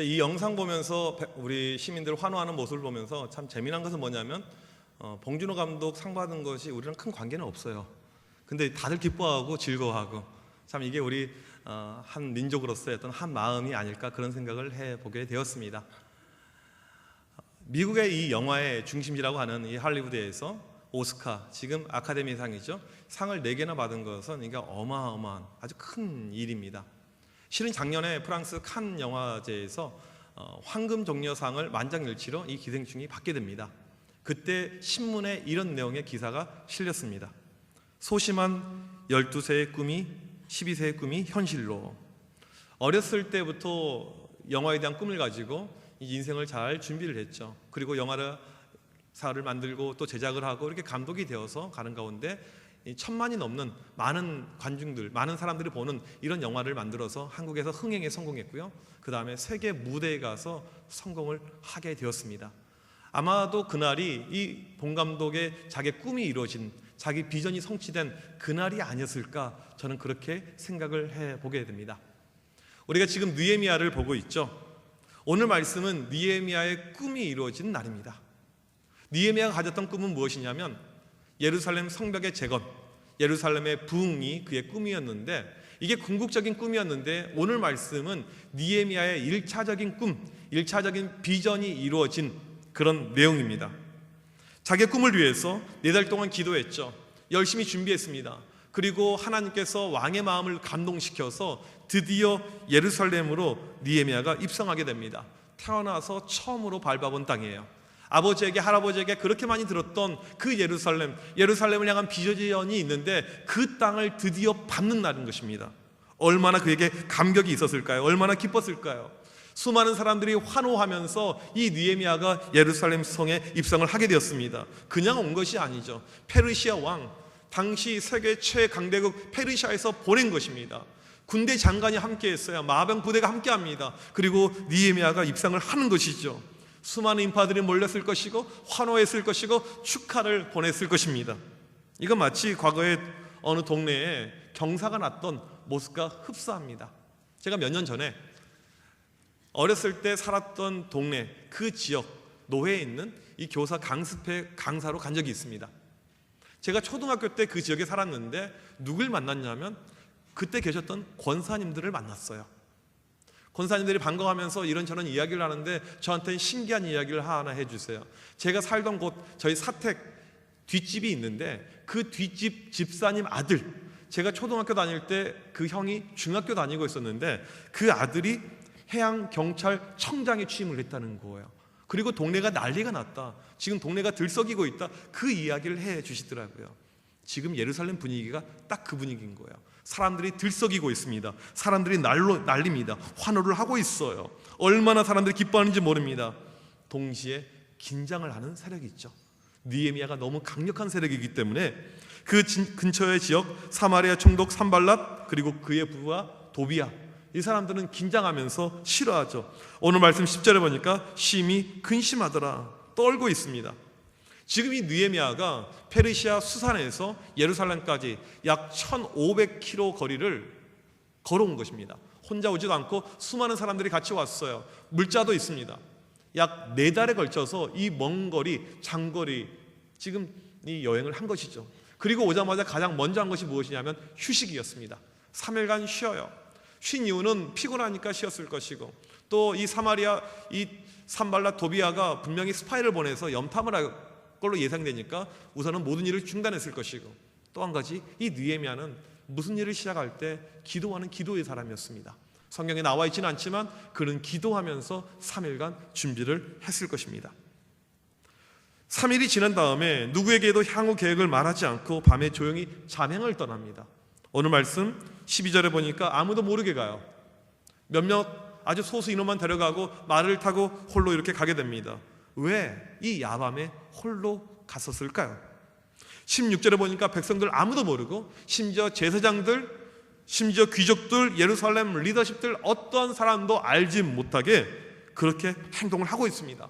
이 영상 보면서 우리 시민들 환호하는 모습을 보면서 참 재미난 것은 뭐냐면 봉준호 감독 상 받은 것이 우리랑 큰 관계는 없어요. 근데 다들 기뻐하고 즐거워하고 참 이게 우리 한 민족으로서의 어떤 한 마음이 아닐까 그런 생각을 해보게 되었습니다. 미국의 이 영화의 중심지라고 하는 이 할리우드에서 오스카, 지금 아카데미상이죠. 상을 4개나 받은 것은 이게 어마어마한 아주 큰 일입니다. 실은 작년에 프랑스 칸 영화제에서 황금종려상을 만장일치로 이 기생충이 받게 됩니다. 그때 신문에 이런 내용의 기사가 실렸습니다. 소심한 12세의 꿈이 12세의 꿈이 현실로. 어렸을 때부터 영화에 대한 꿈을 가지고 인생을 잘 준비를 했죠. 그리고 영화사를 만들고 또 제작을 하고 이렇게 감독이 되어서 가는 가운데 1000만이 넘는 많은 관중들, 많은 사람들이 보는 이런 영화를 만들어서 한국에서 흥행에 성공했고요. 그 다음에 세계 무대에 가서 성공을 하게 되었습니다. 아마도 그날이 이 봉 감독의 자기 꿈이 이루어진, 자기 비전이 성취된 그날이 아니었을까, 저는 그렇게 생각을 해보게 됩니다. 우리가 지금 느헤미야를 보고 있죠. 오늘 말씀은 느헤미야의 꿈이 이루어진 날입니다. 느헤미야가 가졌던 꿈은 무엇이냐면 예루살렘 성벽의 재건, 예루살렘의 부흥이 그의 꿈이었는데, 이게 궁극적인 꿈이었는데 오늘 말씀은 느헤미야의 1차적인 꿈, 1차적인 비전이 이루어진 그런 내용입니다. 자기의 꿈을 위해서 4달 동안 기도했죠. 열심히 준비했습니다. 그리고 하나님께서 왕의 마음을 감동시켜서 드디어 예루살렘으로 느헤미야가 입성하게 됩니다. 태어나서 처음으로 밟아본 땅이에요. 아버지에게, 할아버지에게 그렇게 많이 들었던 그 예루살렘을 향한 비전이 있는데 그 땅을 드디어 밟는 날인 것입니다. 얼마나 그에게 감격이 있었을까요? 얼마나 기뻤을까요? 수많은 사람들이 환호하면서 이 느헤미야가 예루살렘 성에 입성을 하게 되었습니다. 그냥 온 것이 아니죠. 페르시아 왕, 당시 세계 최강대국 페르시아에서 보낸 것입니다. 군대 장관이 함께했어요. 마병 부대가 함께합니다. 그리고 느헤미야가 입성을 하는 것이죠. 수많은 인파들이 몰렸을 것이고 환호했을 것이고 축하를 보냈을 것입니다. 이건 마치 과거에 어느 동네에 경사가 났던 모습과 흡사합니다. 제가 몇 년 전에 어렸을 때 살았던 동네, 그 지역 노회에 있는 이 교사 강습회 강사로 간 적이 있습니다. 제가 초등학교 때 그 지역에 살았는데 누굴 만났냐면 그때 계셨던 권사님들을 만났어요. 권사님들이 반가워하면서 이런저런 이야기를 하는데 저한테는 신기한 이야기를 하나 해주세요. 제가 살던 곳, 저희 사택 뒷집이 있는데 그 뒷집 집사님 아들, 제가 초등학교 다닐 때 그 형이 중학교 다니고 있었는데 그 아들이 해양경찰청장에 취임을 했다는 거예요. 그리고 동네가 난리가 났다, 지금 동네가 들썩이고 있다, 그 이야기를 해 주시더라고요. 지금 예루살렘 분위기가 딱 그 분위기인 거예요. 사람들이 들썩이고 있습니다. 사람들이 난립니다. 환호를 하고 있어요. 얼마나 사람들이 기뻐하는지 모릅니다. 동시에 긴장을 하는 세력이 있죠. 느헤미야가 너무 강력한 세력이기 때문에 그 근처의 지역 사마리아 총독 산발랏, 그리고 그의 부하 도비야, 이 사람들은 긴장하면서 싫어하죠. 오늘 말씀 10절에 보니까 심히 근심하더라, 떨고 있습니다. 지금 이 느헤미야가 페르시아 수산에서 예루살렘까지 약 1500km 거리를 걸어온 것입니다. 혼자 오지도 않고 수많은 사람들이 같이 왔어요. 물자도 있습니다. 약 4달에 걸쳐서 이 먼 거리, 장거리 지금 이 여행을 한 것이죠. 그리고 오자마자 가장 먼저 한 것이 무엇이냐면 휴식이었습니다. 3일간 쉬어요. 쉰 이유는 피곤하니까 쉬었을 것이고, 또 이 사마리아 이 산발랏 도비야가 분명히 스파이를 보내서 염탐을 할 걸로 예상되니까 우선은 모든 일을 중단했을 것이고, 또 한 가지 이 느헤미야는 무슨 일을 시작할 때 기도하는 기도의 사람이었습니다. 성경에 나와 있지는 않지만 그는 기도하면서 3일간 준비를 했을 것입니다. 3일이 지난 다음에 누구에게도 향후 계획을 말하지 않고 밤에 조용히 잠행을 떠납니다. 오늘 말씀 12절에 보니까 아무도 모르게 가요. 몇몇 아주 소수 인원만 데려가고 말을 타고 홀로 이렇게 가게 됩니다. 왜 이 야밤에 홀로 갔었을까요? 16절에 보니까 백성들 아무도 모르고, 심지어 제사장들, 심지어 귀족들, 예루살렘 리더십들 어떠한 사람도 알지 못하게 그렇게 행동을 하고 있습니다.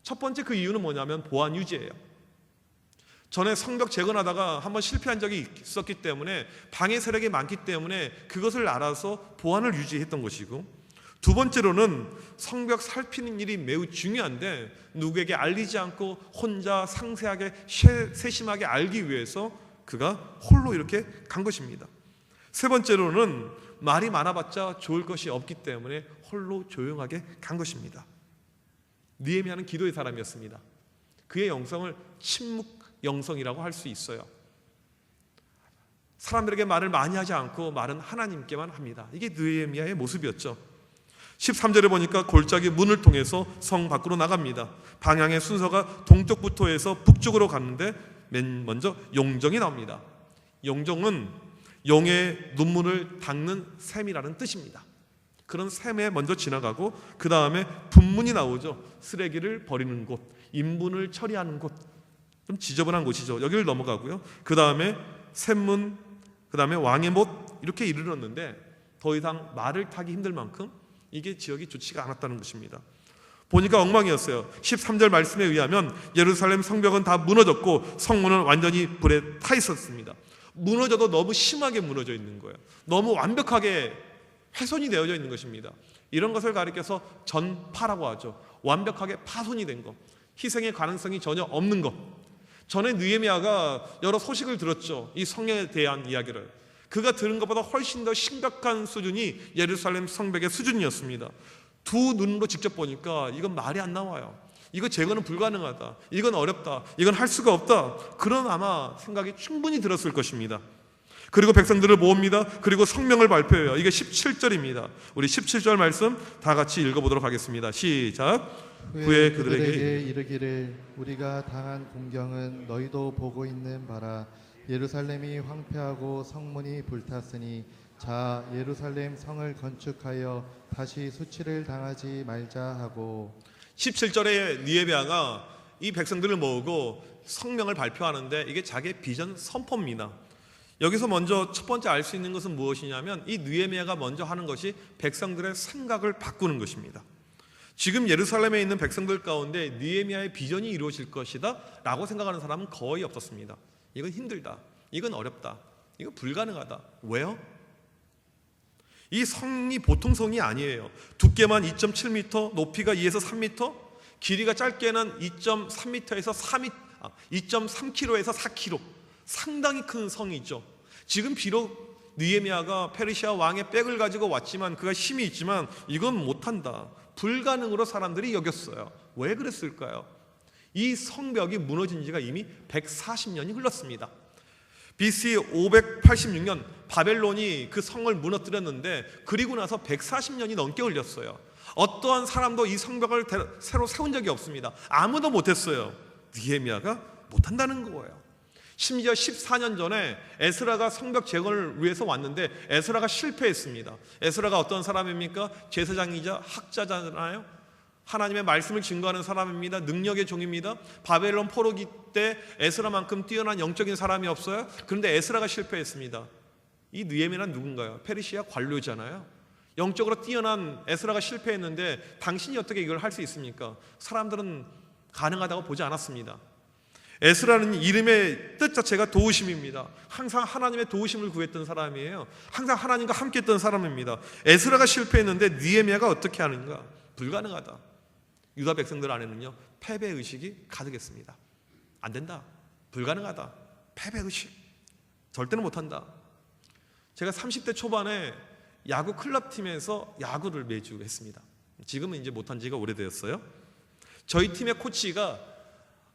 첫 번째 그 이유는 뭐냐면 보안 유지예요. 전에 성벽 재건하다가 한번 실패한 적이 있었기 때문에 방해 세력이 많기 때문에 그것을 알아서 보안을 유지했던 것이고, 두 번째로는 성벽 살피는 일이 매우 중요한데 누구에게 알리지 않고 혼자 상세하게 세심하게 알기 위해서 그가 홀로 이렇게 간 것입니다. 세 번째로는 말이 많아봤자 좋을 것이 없기 때문에 홀로 조용하게 간 것입니다. 느헤미야는 기도의 사람이었습니다. 그의 영성을 침묵 영성이라고 할 수 있어요. 사람들에게 말을 많이 하지 않고 말은 하나님께만 합니다. 이게 느헤미야의 모습이었죠. 13절에 보니까 골짜기 문을 통해서 성 밖으로 나갑니다. 방향의 순서가 동쪽부터 해서 북쪽으로 갔는데 맨 먼저 용정이 나옵니다. 용정은 용의 눈물을 닦는 샘이라는 뜻입니다. 그런 샘에 먼저 지나가고 그 다음에 분문이 나오죠. 쓰레기를 버리는 곳, 인분을 처리하는 곳, 좀 지저분한 곳이죠. 여기를 넘어가고요. 그 다음에 샘문, 그 다음에 왕의 못 이렇게 이르렀는데 더 이상 말을 타기 힘들 만큼 이게 지역이 좋지가 않았다는 것입니다. 보니까 엉망이었어요. 13절 말씀에 의하면 예루살렘 성벽은 다 무너졌고 성문은 완전히 불에 타 있었습니다. 무너져도 너무 심하게 무너져 있는 거예요. 너무 완벽하게 훼손이 되어져 있는 것입니다. 이런 것을 가리켜서 전파라고 하죠. 완벽하게 파손이 된 것, 희생의 가능성이 전혀 없는 것. 전에 느헤미야가 여러 소식을 들었죠. 이 성에 대한 이야기를. 그가 들은 것보다 훨씬 더 심각한 수준이 예루살렘 성벽의 수준이었습니다. 두 눈으로 직접 보니까 이건 말이 안 나와요. 이거 제거는 불가능하다. 이건 어렵다. 이건 할 수가 없다. 그런 아마 생각이 충분히 들었을 것입니다. 그리고 백성들을 모읍니다. 그리고 성명을 발표해요. 이게 17절입니다. 우리 17절 말씀 다 같이 읽어보도록 하겠습니다. 시작. 후에 그들에게 이르기를 우리가 당한 공경은 너희도 보고 있는 바라. 예루살렘이 황폐하고 성문이 불탔으니 자 예루살렘 성을 건축하여 다시 수치를 당하지 말자 하고. 17절에 느헤미야가 이 백성들을 모으고 성명을 발표하는데 이게 자기의 비전 선포입니다. 여기서 먼저 첫 번째 알 수 있는 것은 무엇이냐면 이 느헤미야가 먼저 하는 것이 백성들의 생각을 바꾸는 것입니다. 지금 예루살렘에 있는 백성들 가운데 느헤미야의 비전이 이루어질 것이다 라고 생각하는 사람은 거의 없었습니다. 이건 힘들다, 이건 어렵다, 이건 불가능하다. 왜요? 이 성이 보통 성이 아니에요. 두께만 2.7m, 높이가 2에서 3m, 길이가 짧게는 2.3m에서 2.3km에서 4km, 상당히 큰 성이죠. 지금 비록 느헤미야가 페르시아 왕의 백을 가지고 왔지만 그가 힘이 있지만 이건 못한다, 불가능으로 사람들이 여겼어요. 왜 그랬을까요? 이 성벽이 무너진 지가 이미 140년이 흘렀습니다. BC 586년 바벨론이 그 성을 무너뜨렸는데 그리고 나서 140년이 넘게 흘렸어요. 어떠한 사람도 이 성벽을 새로 세운 적이 없습니다. 아무도 못했어요. 느헤미야가 못한다는 거예요. 심지어 14년 전에 에스라가 성벽 재건을 위해서 왔는데 에스라가 실패했습니다. 에스라가 어떤 사람입니까? 제사장이자 학자잖아요. 하나님의 말씀을 증거하는 사람입니다. 능력의 종입니다. 바벨론 포로기 때 에스라만큼 뛰어난 영적인 사람이 없어요. 그런데 에스라가 실패했습니다. 이 느헤미야는 누군가요? 페르시아 관료잖아요. 영적으로 뛰어난 에스라가 실패했는데 당신이 어떻게 이걸 할 수 있습니까? 사람들은 가능하다고 보지 않았습니다. 에스라는 이름의 뜻 자체가 도우심입니다. 항상 하나님의 도우심을 구했던 사람이에요. 항상 하나님과 함께 했던 사람입니다. 에스라가 실패했는데 느헤미야가 어떻게 하는가? 불가능하다. 유다 백성들 안에는요 패배의식이 가득했습니다. 안 된다, 불가능하다, 패배의식, 절대로 못한다. 제가 30대 초반에 야구 클럽팀에서 야구를 매주 했습니다. 지금은 이제 못한 지가 오래되었어요. 저희 팀의 코치가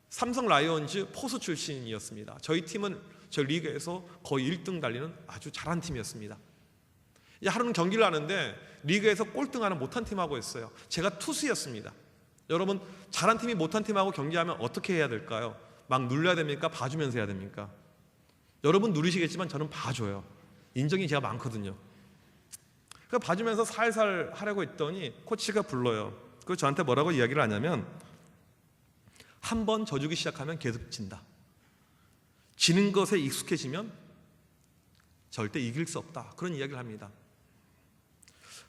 삼성 라이온즈 포수 출신이었습니다. 저희 팀은 저 리그에서 거의 1등 달리는 아주 잘한 팀이었습니다. 하루는 경기를 하는데 리그에서 꼴등하는 못한 팀하고 했어요. 제가 투수였습니다. 여러분, 잘한 팀이 못한 팀하고 경기하면 어떻게 해야 될까요? 막 눌러야 됩니까? 봐주면서 해야 됩니까? 여러분 누르시겠지만 저는 봐줘요. 인정이 제가 많거든요. 그러니까 봐주면서 살살 하려고 했더니 코치가 불러요. 그리고 저한테 뭐라고 이야기를 하냐면 한 번 져주기 시작하면 계속 진다. 지는 것에 익숙해지면 절대 이길 수 없다. 그런 이야기를 합니다.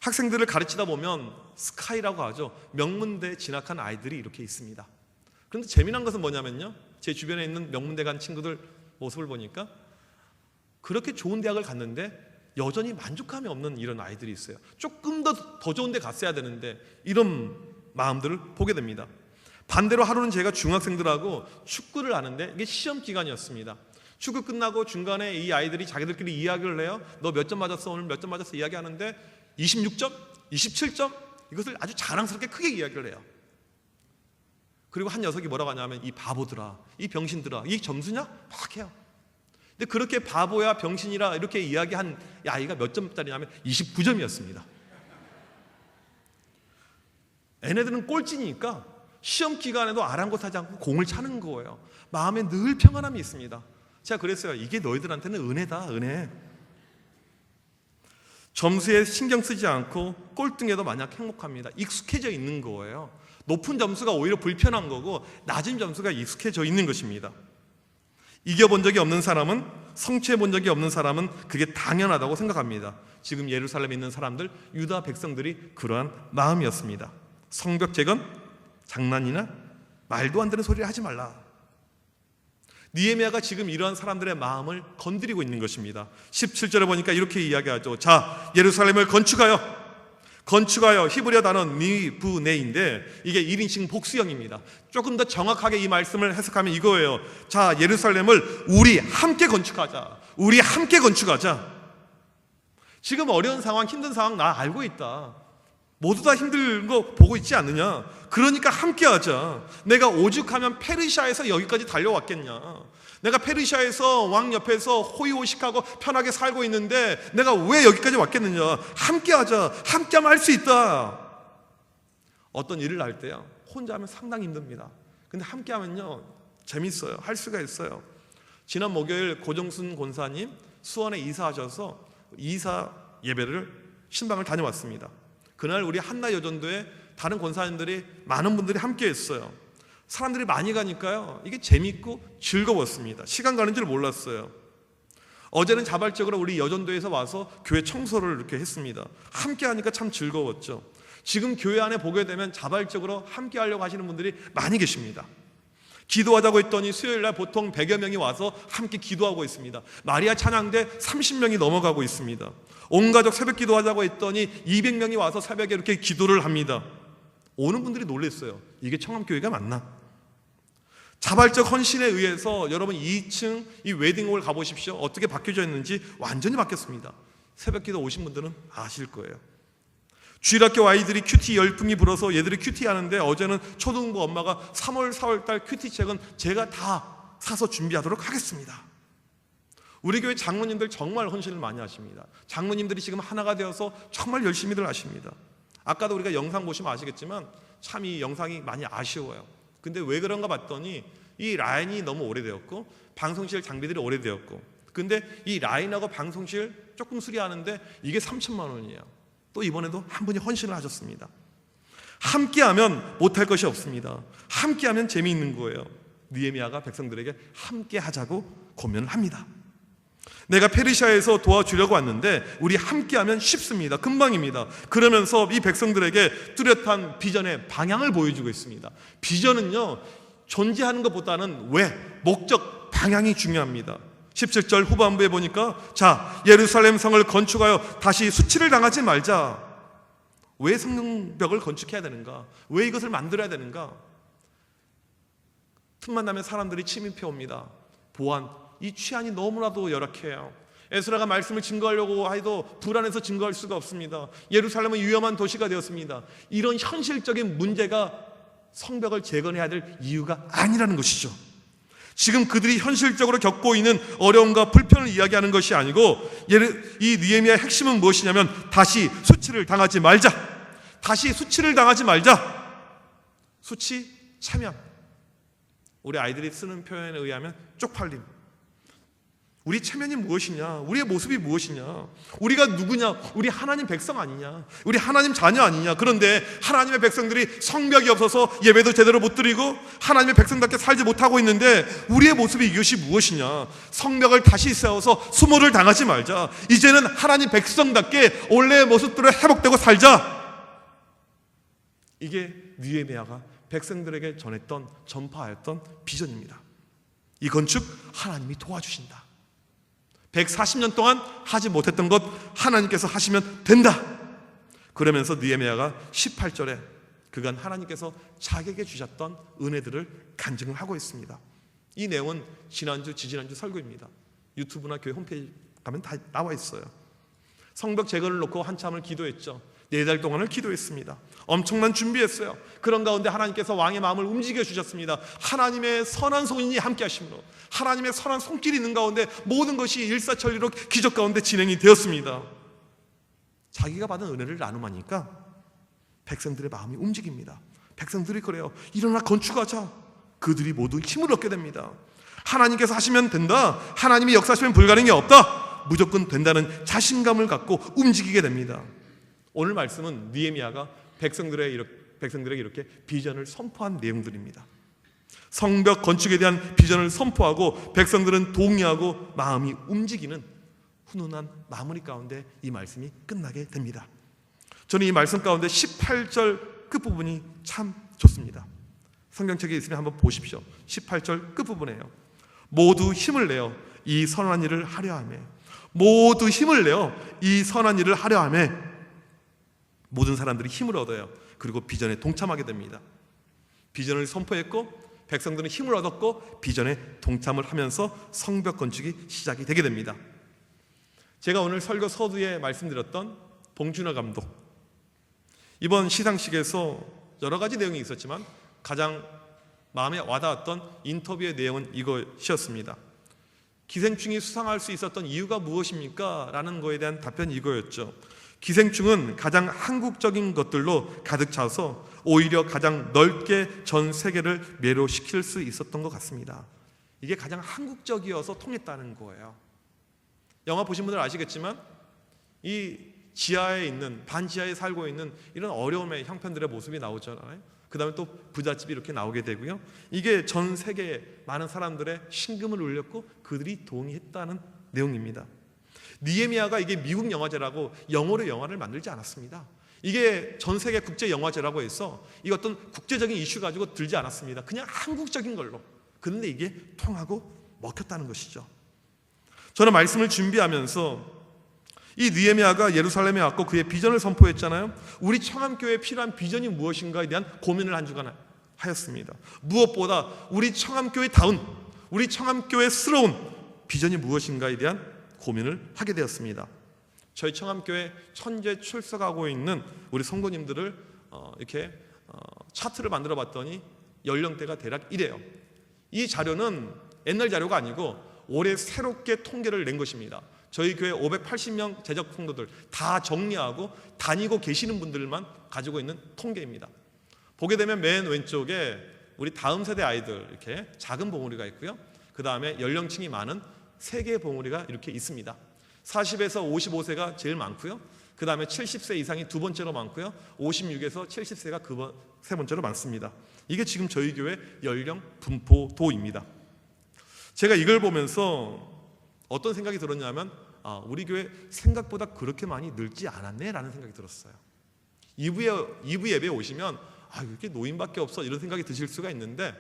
학생들을 가르치다 보면 스카이라고 하죠. 명문대에 진학한 아이들이 이렇게 있습니다. 그런데 재미난 것은 뭐냐면요, 제 주변에 있는 명문대 간 친구들 모습을 보니까 그렇게 좋은 대학을 갔는데 여전히 만족감이 없는 이런 아이들이 있어요. 조금 더 좋은 데 갔어야 되는데 이런 마음들을 보게 됩니다. 반대로 하루는 제가 중학생들하고 축구를 하는데 이게 시험 기간이었습니다. 축구 끝나고 중간에 이 아이들이 자기들끼리 이야기를 해요. 너 몇 점 맞았어? 오늘 몇 점 맞았어? 이야기하는데 26점? 27점? 이것을 아주 자랑스럽게 크게 이야기를 해요. 그리고 한 녀석이 뭐라고 하냐면 이 바보들아, 이 병신들아, 이 점수냐? 막 해요. 근데 그렇게 바보야 병신이라 이렇게 이야기한 이 아이가 몇 점짜리냐면 29점이었습니다. 얘네들은 꼴찌니까 시험 기간에도 아랑곳하지 않고 공을 차는 거예요. 마음에 늘 평안함이 있습니다. 제가 그랬어요. 이게 너희들한테는 은혜다, 은혜. 점수에 신경 쓰지 않고 꼴등에도 마냥 행복합니다. 익숙해져 있는 거예요. 높은 점수가 오히려 불편한 거고 낮은 점수가 익숙해져 있는 것입니다. 이겨본 적이 없는 사람은, 성취해 본 적이 없는 사람은 그게 당연하다고 생각합니다. 지금 예루살렘에 있는 사람들, 유다 백성들이 그러한 마음이었습니다. 성벽 재건 장난이나 말도 안 되는 소리를 하지 말라. 느헤미야가 지금 이러한 사람들의 마음을 건드리고 있는 것입니다. 17절에 보니까 이렇게 이야기하죠. 자, 예루살렘을 건축하여. 히브리어 단어 니브네인데 이게 1인칭 복수형입니다. 조금 더 정확하게 이 말씀을 해석하면 이거예요. 자, 예루살렘을 우리 함께 건축하자. 우리 함께 건축하자. 지금 어려운 상황, 힘든 상황 나 알고 있다. 모두 다 힘든 거 보고 있지 않느냐. 그러니까 함께 하자. 내가 오죽하면 페르시아에서 여기까지 달려왔겠냐. 내가 페르시아에서 왕 옆에서 호의호식하고 편하게 살고 있는데 내가 왜 여기까지 왔겠느냐. 함께 하자. 함께 하면 할 수 있다. 어떤 일을 할 때요, 혼자 하면 상당히 힘듭니다. 근데 함께 하면요 재밌어요. 할 수가 있어요. 지난 목요일 고정순 권사님 수원에 이사하셔서 이사 예배를 신방을 다녀왔습니다. 그날 우리 한나 여전도에 다른 권사님들이, 많은 분들이 함께 했어요. 사람들이 많이 가니까요 이게 재밌고 즐거웠습니다. 시간 가는 줄 몰랐어요. 어제는 자발적으로 우리 여전도에서 와서 교회 청소를 이렇게 했습니다. 함께 하니까 참 즐거웠죠. 지금 교회 안에 보게 되면 자발적으로 함께 하려고 하시는 분들이 많이 계십니다. 기도하자고 했더니 수요일날 보통 100여 명이 와서 함께 기도하고 있습니다. 마리아 찬양대 30명이 넘어가고 있습니다. 온 가족 새벽 기도하자고 했더니 200명이 와서 새벽에 이렇게 기도를 합니다. 오는 분들이 놀랐어요. 이게 청암교회가 맞나? 자발적 헌신에 의해서 여러분 2층 이 웨딩홀 가보십시오. 어떻게 바뀌어져 있는지 완전히 바뀌었습니다. 새벽 기도 오신 분들은 아실 거예요. 주일학교 아이들이 큐티 열풍이 불어서 얘들이 큐티 하는데 어제는 초등부 엄마가 3월 4월달 큐티책은 제가 다 사서 준비하도록 하겠습니다. 우리 교회 장로님들 정말 헌신을 많이 하십니다. 장로님들이 지금 하나가 되어서 정말 열심히들 하십니다. 아까도 우리가 영상 보시면 아시겠지만 참 이 영상이 많이 아쉬워요. 근데 왜 그런가 봤더니 이 라인이 너무 오래되었고 방송실 장비들이 오래되었고, 근데 이 라인하고 방송실 조금 수리하는데 이게 3천만 원이에요. 또 이번에도 한 분이 헌신을 하셨습니다. 함께하면 못할 것이 없습니다. 함께하면 재미있는 거예요. 느헤미야가 백성들에게 함께 하자고 권면을 합니다. 내가 페르시아에서 도와주려고 왔는데 우리 함께하면 쉽습니다. 금방입니다. 그러면서 이 백성들에게 뚜렷한 비전의 방향을 보여주고 있습니다. 비전은요 존재하는 것보다는 왜, 목적, 방향이 중요합니다. 17절 후반부에 보니까 자, 예루살렘 성을 건축하여 다시 수치를 당하지 말자. 왜 성벽을 건축해야 되는가? 왜 이것을 만들어야 되는가? 틈만 나면 사람들이 침입해 옵니다. 보안, 이 치안이 너무나도 열악해요. 에스라가 말씀을 증거하려고 해도 불안해서 증거할 수가 없습니다. 예루살렘은 위험한 도시가 되었습니다. 이런 현실적인 문제가 성벽을 재건해야 될 이유가 아니라는 것이죠. 지금 그들이 현실적으로 겪고 있는 어려움과 불편을 이야기하는 것이 아니고 이 느헤미야의 핵심은 무엇이냐면 다시 수치를 당하지 말자. 다시 수치를 당하지 말자. 수치, 체면. 우리 아이들이 쓰는 표현에 의하면 쪽팔림. 우리 체면이 무엇이냐? 우리의 모습이 무엇이냐? 우리가 누구냐? 우리 하나님 백성 아니냐? 우리 하나님 자녀 아니냐? 그런데 하나님의 백성들이 성벽이 없어서 예배도 제대로 못 드리고 하나님의 백성답게 살지 못하고 있는데 우리의 모습이 이것이 무엇이냐? 성벽을 다시 세워서 수모를 당하지 말자. 이제는 하나님 백성답게 원래의 모습대로 회복되고 살자. 이게 느헤미야가 백성들에게 전했던, 전파하였던 비전입니다. 이 건축 하나님이 도와주신다. 140년 동안 하지 못했던 것 하나님께서 하시면 된다. 그러면서 느헤미야가 18절에 그간 하나님께서 자기에게 주셨던 은혜들을 간증을 하고 있습니다. 이 내용은 지난주, 지지난주 설교입니다. 유튜브나 교회 홈페이지 가면 다 나와 있어요. 성벽 제거를 놓고 한참을 기도했죠. 4달 동안을 기도했습니다. 엄청난 준비했어요. 그런 가운데 하나님께서 왕의 마음을 움직여 주셨습니다. 하나님의 선한 손이 함께 하심으로, 하나님의 선한 손길이 있는 가운데 모든 것이 일사천리로 기적 가운데 진행이 되었습니다. 자기가 받은 은혜를 나눔하니까 백성들의 마음이 움직입니다. 백성들이 그래요. 일어나 건축하자. 그들이 모두 힘을 얻게 됩니다. 하나님께서 하시면 된다. 하나님이 역사하시면 불가능한 게 없다. 무조건 된다는 자신감을 갖고 움직이게 됩니다. 오늘 말씀은 느헤미야가 백성들에게 이렇게 비전을 선포한 내용들입니다. 성벽 건축에 대한 비전을 선포하고 백성들은 동의하고 마음이 움직이는 훈훈한 마무리 가운데 이 말씀이 끝나게 됩니다. 저는 이 말씀 가운데 18절 끝부분이 참 좋습니다. 성경책에 있으면 한번 보십시오. 18절 끝부분이에요. 모두 힘을 내어 이 선한 일을 하려 하며, 모두 힘을 내어 이 선한 일을 하려 하며, 모든 사람들이 힘을 얻어요. 그리고 비전에 동참하게 됩니다. 비전을 선포했고 백성들은 힘을 얻었고 비전에 동참을 하면서 성벽 건축이 시작이 되게 됩니다. 제가 오늘 설교 서두에 말씀드렸던 봉준호 감독, 이번 시상식에서 여러 가지 내용이 있었지만 가장 마음에 와닿았던 인터뷰의 내용은 이것이었습니다. 기생충이 수상할 수 있었던 이유가 무엇입니까? 라는 거에 대한 답변이 이거였죠. 기생충은 가장 한국적인 것들로 가득 차서 오히려 가장 넓게 전 세계를 매료시킬 수 있었던 것 같습니다. 이게 가장 한국적이어서 통했다는 거예요. 영화 보신 분들 아시겠지만 이 지하에 있는, 반지하에 살고 있는 이런 어려움의 형편들의 모습이 나오잖아요. 그 다음에 또 부잣집이 이렇게 나오게 되고요. 이게 전 세계에 많은 사람들의 심금을 울렸고 그들이 동의했다는 내용입니다. 느헤미야가 이게 미국 영화제라고 영어로 영화를 만들지 않았습니다. 이게 전 세계 국제 영화제라고 해서 이 어떤 국제적인 이슈 가지고 들지 않았습니다. 그냥 한국적인 걸로. 그런데 이게 통하고 먹혔다는 것이죠. 저는 말씀을 준비하면서 이 느헤미야가 예루살렘에 왔고 그의 비전을 선포했잖아요. 우리 청암교회에 필요한 비전이 무엇인가에 대한 고민을 한 주간 하였습니다. 무엇보다 우리 청암교회다운, 우리 청암교회스러운 비전이 무엇인가에 대한 고민을 하게 되었습니다. 저희 청암교회 천재 출석하고 있는 우리 성도님들을 이렇게 차트를 만들어 봤더니 연령대가 대략 이래요. 이 자료는 옛날 자료가 아니고 올해 새롭게 통계를 낸 것입니다. 저희 교회 580명 재적 성도들 다 정리하고 다니고 계시는 분들만 가지고 있는 통계입니다. 보게 되면 맨 왼쪽에 우리 다음 세대 아이들 이렇게 작은 봉우리가 있고요. 그 다음에 연령층이 많은 세 개의 봉우리가 이렇게 있습니다. 40에서 55세가 제일 많고요. 그 다음에 70세 이상이 두 번째로 많고요. 56에서 70세가 세 번째로 많습니다. 이게 지금 저희 교회 연령 분포도입니다. 제가 이걸 보면서 어떤 생각이 들었냐면 우리 교회 생각보다 그렇게 많이 늙지 않았네 라는 생각이 들었어요. 2부 예배에 오시면 이렇게 노인밖에 없어 이런 생각이 드실 수가 있는데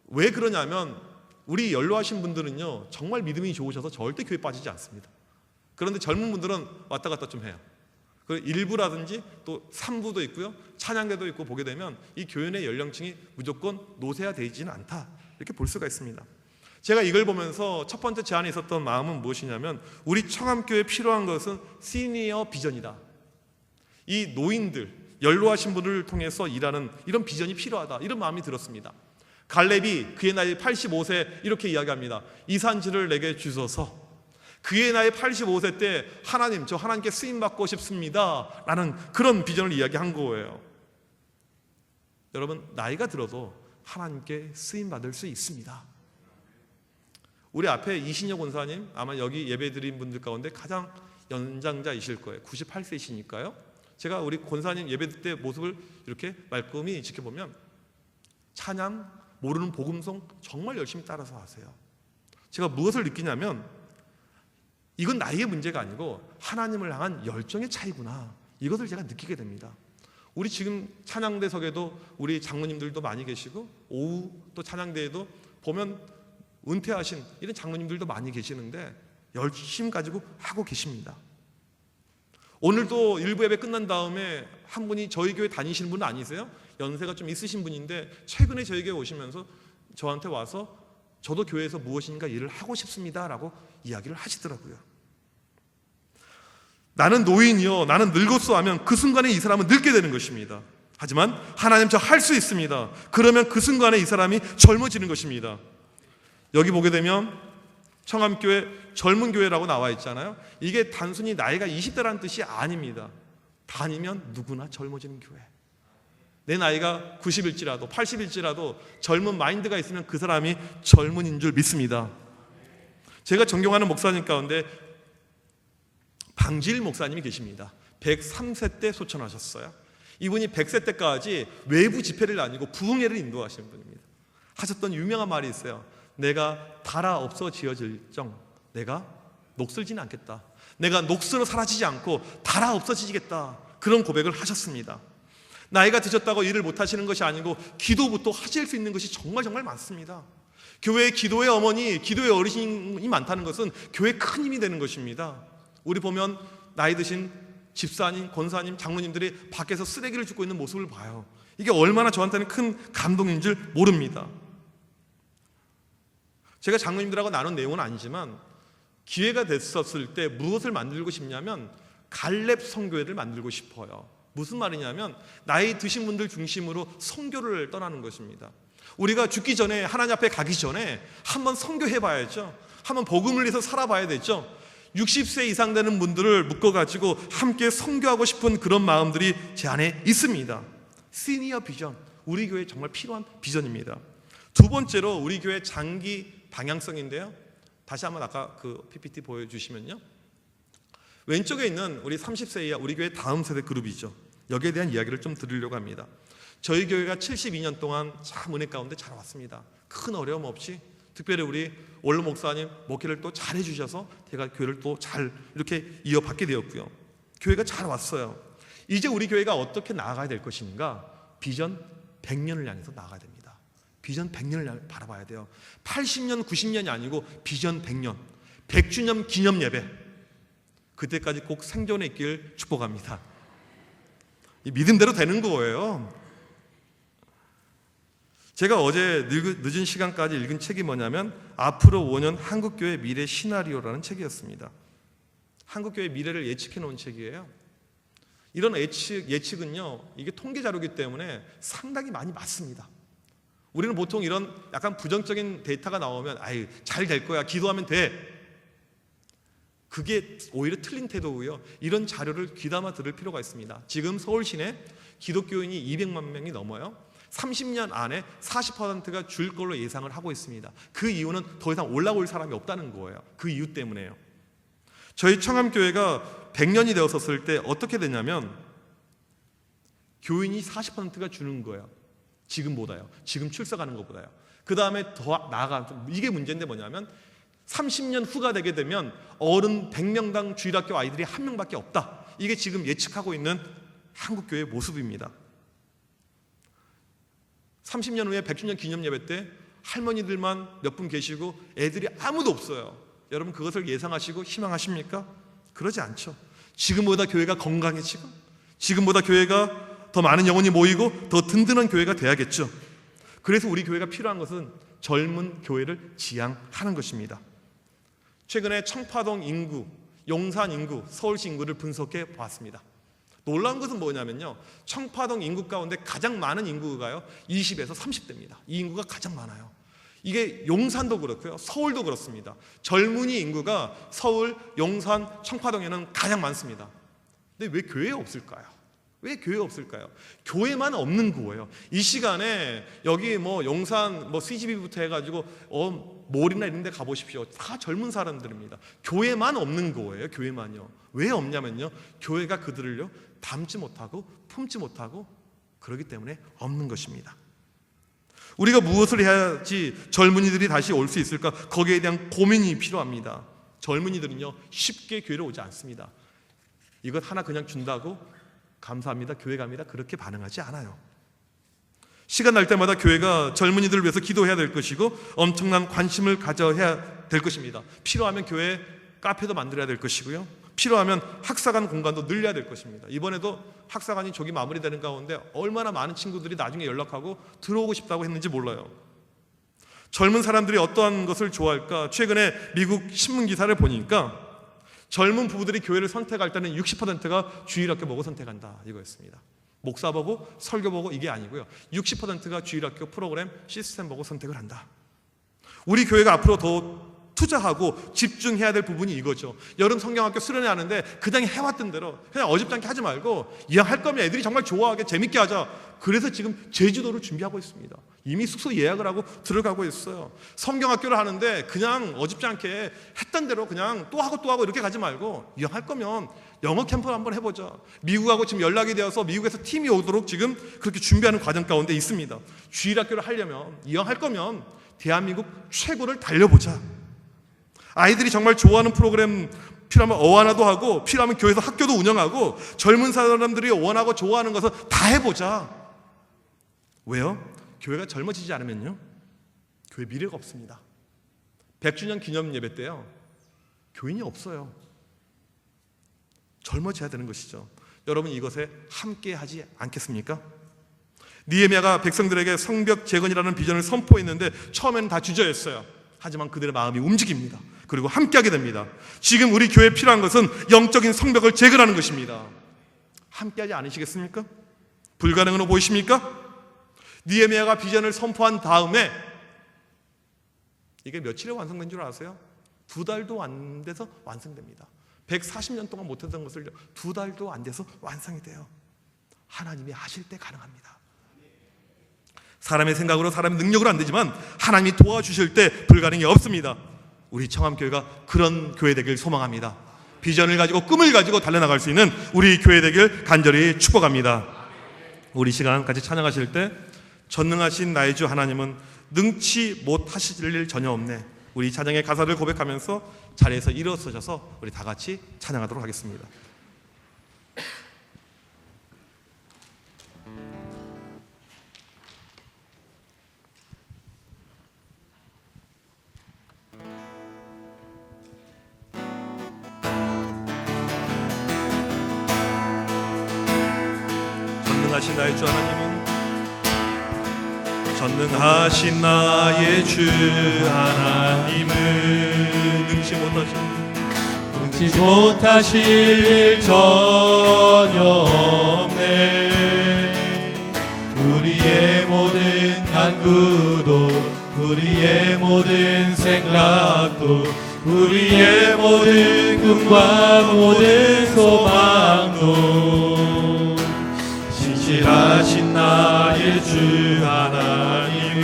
왜 그러냐면 우리 연로하신 분들은요 정말 믿음이 좋으셔서 절대 교회 빠지지 않습니다. 그런데 젊은 분들은 왔다 갔다 좀 해요. 그 1부라든지 또 3부도 있고요, 찬양대도 있고 보게 되면 이 교회 내 연령층이 무조건 노쇠화되지는 않다 이렇게 볼 수가 있습니다. 제가 이걸 보면서 첫 번째 제안에 있었던 마음은 무엇이냐면 우리 청암교회에 필요한 것은 시니어 비전이다. 이 노인들, 연로하신 분을 통해서 일하는 이런 비전이 필요하다 이런 마음이 들었습니다. 갈렙이 그의 나이 85세 이렇게 이야기합니다. 이 산지를 내게 주소서. 그의 나이 85세 때 하나님, 저 하나님께 쓰임받고 싶습니다 라는 그런 비전을 이야기한 거예요. 여러분, 나이가 들어도 하나님께 쓰임받을 수 있습니다. 우리 앞에 이신여 권사님, 아마 여기 예배드린 분들 가운데 가장 연장자이실 거예요. 98세이시니까요. 제가 우리 권사님 예배 때 모습을 이렇게 말끔히 지켜보면 찬양, 모르는 복음송 정말 열심히 따라서 하세요. 제가 무엇을 느끼냐면 이건 나이의 문제가 아니고 하나님을 향한 열정의 차이구나, 이것을 제가 느끼게 됩니다. 우리 지금 찬양대석에도 우리 장로님들도 많이 계시고 오후 또 찬양대에도 보면 은퇴하신 이런 장로님들도 많이 계시는데 열심 가지고 하고 계십니다. 오늘도 일부 예배 끝난 다음에 한 분이 저희 교회 다니시는 분은 아니세요? 연세가 좀 있으신 분인데 최근에 저희 교회 오시면서 저한테 와서 저도 교회에서 무엇인가 일을 하고 싶습니다 라고 이야기를 하시더라고요. 나는 노인이요, 나는 늙었어 하면 그 순간에 이 사람은 늙게 되는 것입니다. 하지만 하나님 저 할 수 있습니다. 그러면 그 순간에 이 사람이 젊어지는 것입니다. 여기 보게 되면 청암교회 젊은 교회라고 나와 있잖아요. 이게 단순히 나이가 20대라는 뜻이 아닙니다. 다니면 누구나 젊어지는 교회. 내 나이가 90일지라도 80일지라도 젊은 마인드가 있으면 그 사람이 젊은인 줄 믿습니다. 제가 존경하는 목사님 가운데 방지일 목사님이 계십니다. 103세 때 소천하셨어요. 이분이 100세 때까지 외부 집회를 다니고 부흥회를 인도하시는 분입니다. 하셨던 유명한 말이 있어요. 내가 달아 없어 지어질 정 내가 녹슬지는 않겠다. 내가 녹슬어 사라지지 않고 달아 없어지겠다. 그런 고백을 하셨습니다. 나이가 드셨다고 일을 못하시는 것이 아니고 기도부터 하실 수 있는 것이 정말 많습니다. 교회의 기도의 어머니, 기도의 어르신이 많다는 것은 교회의 큰 힘이 되는 것입니다. 우리 보면 나이 드신 집사님, 권사님, 장로님들이 밖에서 쓰레기를 줍고 있는 모습을 봐요. 이게 얼마나 저한테는 큰 감동인 줄 모릅니다. 제가 장로님들하고 나눈 내용은 아니지만 기회가 됐었을 때 무엇을 만들고 싶냐면 갈렙 성교회를 만들고 싶어요. 무슨 말이냐면 나이 드신 분들 중심으로 선교를 떠나는 것입니다. 우리가 죽기 전에 하나님 앞에 가기 전에 한번 선교해 봐야죠. 한번 복음을 위해서 살아봐야 되죠. 60세 이상 되는 분들을 묶어가지고 함께 선교하고 싶은 그런 마음들이 제 안에 있습니다. 시니어 비전, 우리 교회에 정말 필요한 비전입니다. 두 번째로 우리 교회 장기 방향성인데요. 다시 한번 아까 그 PPT 보여주시면요. 왼쪽에 있는 우리 30세 이하 우리 교회 다음 세대 그룹이죠. 여기에 대한 이야기를 좀 드리려고 합니다. 저희 교회가 72년 동안 참 은혜 가운데 잘 왔습니다. 큰 어려움 없이 특별히 우리 원로 목사님 목회를 또 잘 해주셔서 제가 교회를 또 잘 이렇게 이어받게 되었고요. 교회가 잘 왔어요. 이제 우리 교회가 어떻게 나아가야 될 것인가? 비전 100년을 향해서 나아가야 됩니다. 비전 100년을 바라봐야 돼요. 80년, 90년이 아니고 비전 100년, 100주년 기념 예배. 그때까지 꼭 생존해 있길 축복합니다. 이 믿음대로 되는 거예요. 제가 어제 늦은 시간까지 읽은 책이 뭐냐면 앞으로 5년 한국교회 미래 시나리오라는 책이었습니다. 한국교회 미래를 예측해 놓은 책이에요. 이런 예측은요, 이게 통계 자료이기 때문에 상당히 많이 맞습니다. 우리는 보통 이런 약간 부정적인 데이터가 나오면 아유 잘 될 거야 기도하면 돼. 그게 오히려 틀린 태도고요. 이런 자료를 귀담아 들을 필요가 있습니다. 지금 서울 시내 기독교인이 200만 명이 넘어요. 30년 안에 40%가 줄 걸로 예상을 하고 있습니다. 그 이유는 더 이상 올라올 사람이 없다는 거예요. 그 이유 때문에요. 저희 청암교회가 100년이 되었을 때 어떻게 되냐면 교인이 40%가 주는 거예요. 지금보다요. 지금 출석하는 것보다요. 그 다음에 더 나아가 이게 문제인데 뭐냐면 30년 후가 되게 되면 어른 100명당 주일학교 아이들이 1명밖에 없다. 이게 지금 예측하고 있는 한국교회의 모습입니다. 30년 후에 100주년 기념 예배 때 할머니들만 몇 분 계시고 애들이 아무도 없어요. 여러분 그것을 예상하시고 희망하십니까? 그러지 않죠. 지금보다 교회가 건강해지고 지금보다 교회가 더 많은 영혼이 모이고 더 든든한 교회가 돼야겠죠. 그래서 우리 교회가 필요한 것은 젊은 교회를 지향하는 것입니다. 최근에 청파동 인구, 용산 인구, 서울시 인구를 분석해 보았습니다. 놀라운 것은 뭐냐면요, 청파동 인구 가운데 가장 많은 인구가요 20에서 30대입니다. 이 인구가 가장 많아요. 이게 용산도 그렇고요, 서울도 그렇습니다. 젊은이 인구가 서울, 용산, 청파동에는 가장 많습니다. 근데 왜 교회에 없을까요? 왜 교회에 없을까요? 교회만 없는 거예요. 이 시간에 여기 뭐 용산 뭐 CGV부터 해가지고 몰이나 이런 데 가보십시오. 다 젊은 사람들입니다. 교회만 없는 거예요. 교회만요. 왜 없냐면요, 교회가 그들을요 담지 못하고 품지 못하고 그러기 때문에 없는 것입니다. 우리가 무엇을 해야지 젊은이들이 다시 올 수 있을까? 거기에 대한 고민이 필요합니다. 젊은이들은요 쉽게 교회로 오지 않습니다. 이것 하나 그냥 준다고 감사합니다, 교회 갑니다, 그렇게 반응하지 않아요. 시간 날 때마다 교회가 젊은이들을 위해서 기도해야 될 것이고 엄청난 관심을 가져야 될 것입니다. 필요하면 교회 카페도 만들어야 될 것이고요. 필요하면 학사관 공간도 늘려야 될 것입니다. 이번에도 학사관이 조기 마무리되는 가운데 얼마나 많은 친구들이 나중에 연락하고 들어오고 싶다고 했는지 몰라요. 젊은 사람들이 어떠한 것을 좋아할까? 최근에 미국 신문 기사를 보니까 젊은 부부들이 교회를 선택할 때는 60%가 주일학교 보고 선택한다 이거였습니다. 목사 보고 설교 보고 이게 아니고요. 60%가 주일학교 프로그램 시스템 보고 선택을 한다. 우리 교회가 앞으로 더 투자하고 집중해야 될 부분이 이거죠. 여름 성경학교 수련회 하는데 그냥 해왔던 대로 그냥 어줍잖게 하지 말고 이왕 할 거면 애들이 정말 좋아하게 재밌게 하자. 그래서 지금 제주도를 준비하고 있습니다. 이미 숙소 예약을 하고 들어가고 있어요. 성경학교를 하는데 그냥 어줍지 않게 했던 대로 그냥 또 하고 이렇게 가지 말고 이왕 할 거면 영어 캠프를 한번 해보자. 미국하고 지금 연락이 되어서 미국에서 팀이 오도록 지금 그렇게 준비하는 과정 가운데 있습니다. 주일학교를 하려면 이왕 할 거면 대한민국 최고를 달려보자. 아이들이 정말 좋아하는 프로그램 필요하면 어하나도 하고 필요하면 교회에서 학교도 운영하고 젊은 사람들이 원하고 좋아하는 것을 다 해보자. 왜요? 교회가 젊어지지 않으면요 교회 미래가 없습니다. 100주년 기념 예배 때요 교인이 없어요. 젊어져야 되는 것이죠. 여러분 이것에 함께하지 않겠습니까? 느헤미야가 백성들에게 성벽 재건이라는 비전을 선포했는데 처음에는 다 주저했어요. 하지만 그들의 마음이 움직입니다. 그리고 함께하게 됩니다. 지금 우리 교회에 필요한 것은 영적인 성벽을 재건하는 것입니다. 함께하지 않으시겠습니까? 불가능으로 보이십니까? 느헤미야가 비전을 선포한 다음에 이게 며칠에 완성된 줄 아세요? 2달도 안 돼서 완성됩니다. 140년 동안 못했던 것을 2달도 안 돼서 완성이 돼요. 하나님이 하실 때 가능합니다. 사람의 생각으로 사람의 능력으로 안 되지만 하나님이 도와주실 때 불가능이 없습니다. 우리 청암교회가 그런 교회 되길 소망합니다. 비전을 가지고 꿈을 가지고 달려나갈 수 있는 우리 교회 되길 간절히 축복합니다. 우리 시간 같이 찬양하실 때 전능하신 나의 주 하나님은 능치 못하실 일 전혀 없네. 우리 찬양의 가사를 고백하면서 자리에서 일어서셔서 우리 다 같이 찬양하도록 하겠습니다. 전능하신 나의 주 하나님은 전능하신 나의 주 하나님은 능치 못하실 일 전혀 없네. 우리의 모든 간구도 우리의 모든 생각도 우리의 모든 꿈과 모든 소망도 신실하신 나의 주 하나님은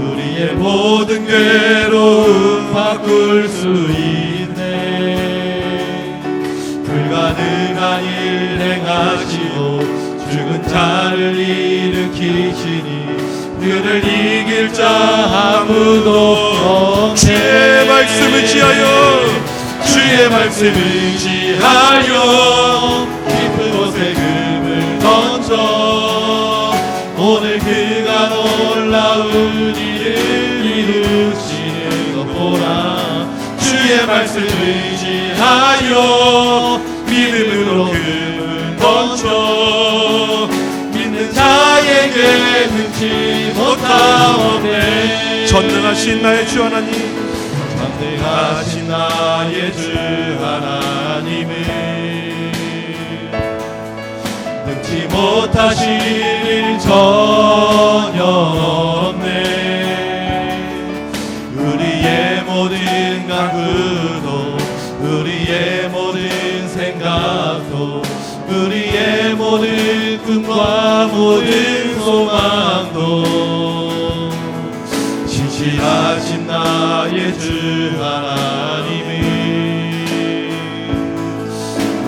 우리의 모든 괴로움 바꿀 수 있네. 불가능한 일 행하시고 죽은 자를 일으키시니 그를 이길 자 아무도 없네. 주의 말씀을 지하여 깊은 곳에 금을 던져 오늘 그가 놀라운 일을 이루시는 것 보라. 주의 말씀을 지하여 믿음으로 금을 던져 믿는 자에게 능치 못하오네. 전능하신 나의 주 하나님, 전능하신 나의 주 하나님은 능치 못하실 일 전혀 없네. 우리의 모든 간구도 우리의 모든 생각도 우리의 모든 꿈과 모든 소망도 신실하신 나의 주 하나님은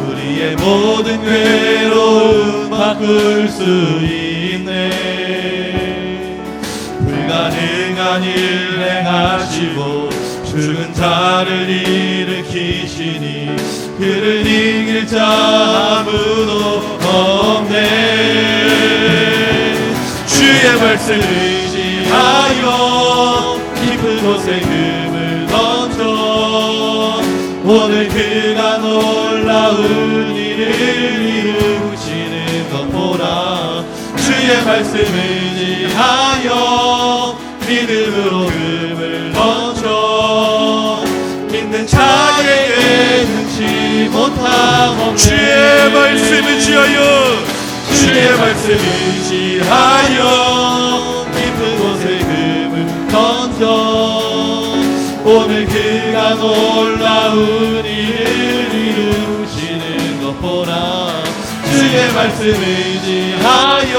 우리의 모든 괴로움 바꿀 수 있네. 불가능한 일 행하시고 죽은 자를 일으키시니 그를 이길 자 아무도 없네. 말씀 의지하여 깊은 곳에 금을 던져 오늘 그가 놀라운 일을 이루시는 것 보라. 주의 말씀 의지하여 믿음으로 금을 던져 믿는 자에게 능치 못함 없네. 주의 말씀 의지하여 주의 말씀 의지하여 깊은 곳에 금을 던져 오늘 그가 놀라운 일을 이루시는 것 보라. 주의 말씀 의지하여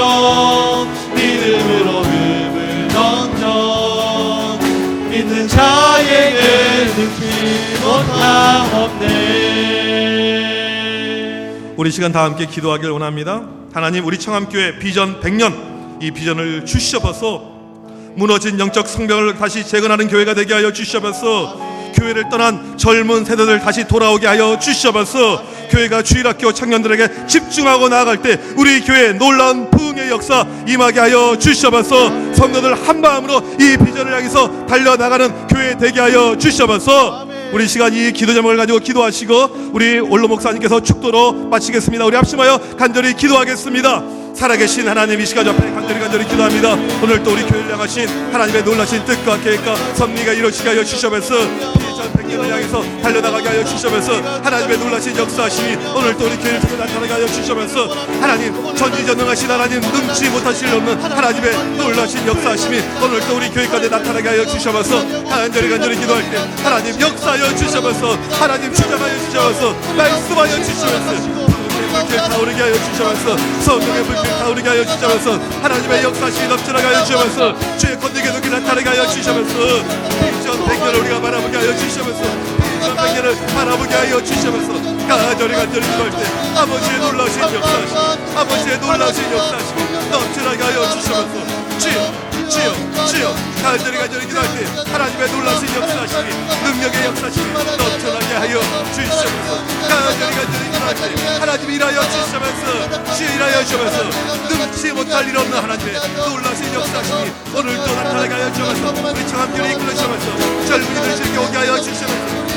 믿음으로 금을 던져 믿는 자에게 능치 못함 없네. 우리 시간 다 함께 기도하길 원합니다. 하나님, 우리 청암교회 비전 100년 이 비전을 주시옵소서. 무너진 영적 성벽을 다시 재건하는 교회가 되게 하여 주시옵소서. 교회를 떠난 젊은 세대들 다시 돌아오게 하여 주시옵소서. 교회가 주일학교 청년들에게 집중하고 나아갈 때 우리 교회에 놀라운 부흥의 역사 임하게 하여 주시옵소서. 성도들 한마음으로 이 비전을 향해서 달려나가는 교회 되게 하여 주시옵소서. 우리 시간 이 기도 제목을 가지고 기도하시고 우리 올로 목사님께서 축도로 마치겠습니다. 우리 합심하여 간절히 기도하겠습니다. 살아계신 하나님, 이 시간 옆에 간절히 기도합니다. 오늘 또 우리 교회를 향하신 하나님의 놀라신 뜻과 계획과 섭리가 이루어지게 하여 주시옵소서. 비전 100년을 향해서 달려나가게 하여 주시옵소서. 하나님의 놀라신 역사하심이 오늘 또 우리 교회를 통해 나타나게 하여 주시옵소서. 하나님, 전지전능하신 하나님, 능치 못하실 없는 하나님의 놀라신 역사하심이 오늘 또 우리 교회 가운데 나타나게 하여 주시옵소서. 간절히 기도할 때 하나님 역사하여 주시옵소서. 하나님 주장하여 주시옵소서. 말씀하여 주시옵소서. 불길 타오르게 하여 주시옵소서. 성령의 불길 타오르게 하여 주시옵소서. 하나님의 역사심이 넘쳐나게 하여 주시옵소서. 주의 권능의 눈이 나타나게 하여 주시옵소서. 비전 100년을 우리가 바라보게 하여 주시옵소서. 비전 100년을 바라보게 하여 주시옵소서. 간절히 기도할 때 아버지의 놀라신 역사심, 아버지의 놀라신 역사심 넘쳐나게 하여 주시옵소서. 주여 간절히 기도할 때 하나님의 놀라신 역사심이, 능력의 역사심이 넘쳐나게 하여 주시옵소서. 간절히 기도할 때 하나님 일하여 주시옵소서. 주여 일하여 주시옵소서. 능치 못할 일 없는 하나님의 놀라신 역사심이 오늘도 나타나게 하여 주시옵소서. 우리 청암교회를 이끌어 주시옵소서. 젊은이들 즐겨 오게 하여 주시옵소서.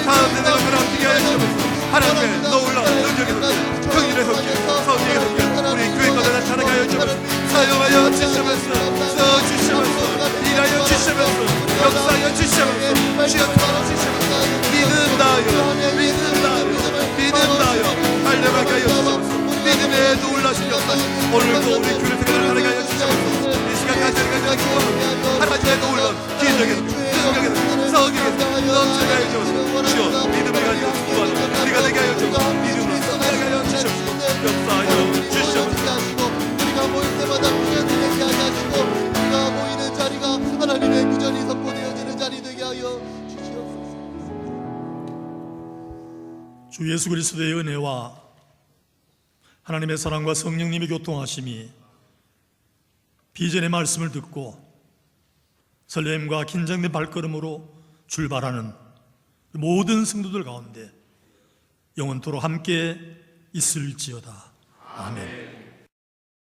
다음 세대가 변화되게 하여 주시옵소서. 하나님의 놀라운 능력의 손길, 긍휼의 손길, 성령의 손길 우리 교회 가운데 나타나게 하여 주시옵소서. 사용하여 주시옵소서. 써주시옵소서. 일하여 주시옵소서. 역사하여 주시옵소서. 주여 도와주시옵소서. 믿음다하여 달려가게 하여 주시옵소서. 믿음의 놀라신 역사 오늘도 우리 교회를 통해 나타나게 하여 주시옵소서. 이 시간 간절히 기도합니다. 하나님의 놀라운 기적의 능력의 성령의 넘쳐나게 하여 주시옵소서. 주여 믿음을 가지고 구하는 우리가 되게 하여 주옵소서. 믿음으로 성장하게 하여 주시옵소서. 역사하여 주시옵소서. 우리가 모일 때마다 구전이 되게 하시고 우리가 모이는 자리가 하나님의 구전이 선포되어지는 자리 되게 하여 주시옵소서. 주 예수 그리스도의 은혜와 하나님의 사랑과 성령님의 교통하심이 비전의 말씀을 듣고 설렘과 긴장된 발걸음으로 출발하는 모든 성도들 가운데 영원토록 함께 있을지어다. 아멘.